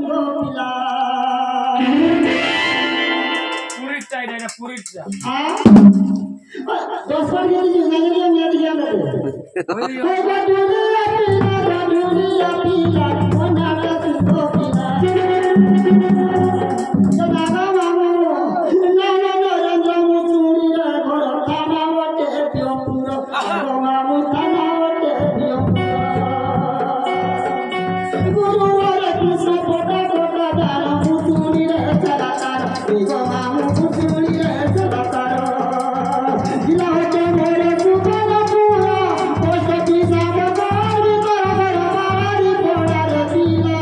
गोपिला पुरीच आहे ना पुरीच दोस्तां के लिए नहीं मैं दिया दुनिया पीला कोना का गोपिला सदा मामू ना नरेंद्र मोदी रे घर थाना वटे पियोपुर मामू थाना वटे पियोपुर गुरु रे कृष्ण कोटा कोटा दान मुतुनी रे चला तार मामू मुतुनी रे चला तार जिला होते मेरे सुखन पूरा पोस्ट की साबकारी बराबरी पोड़ा रे पीला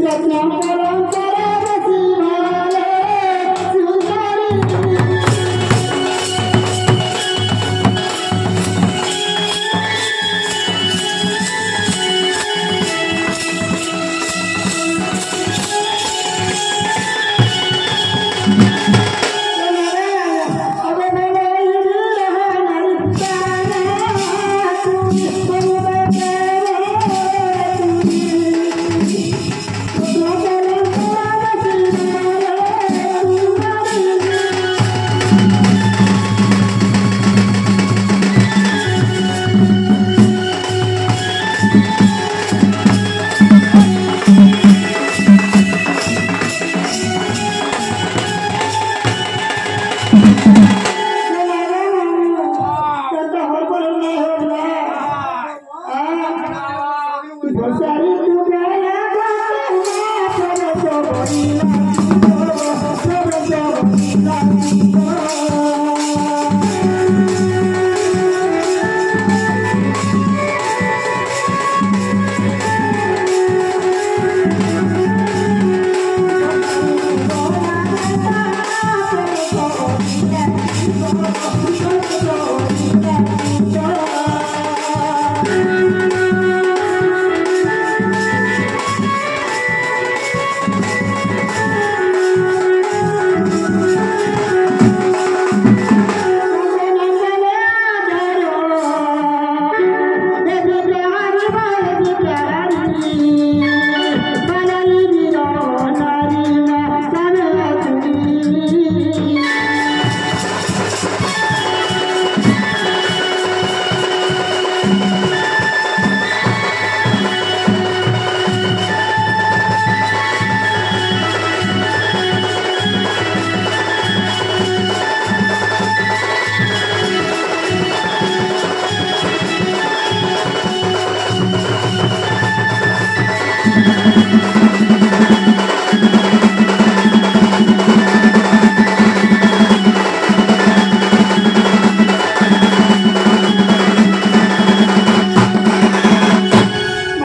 रत्नाकरंग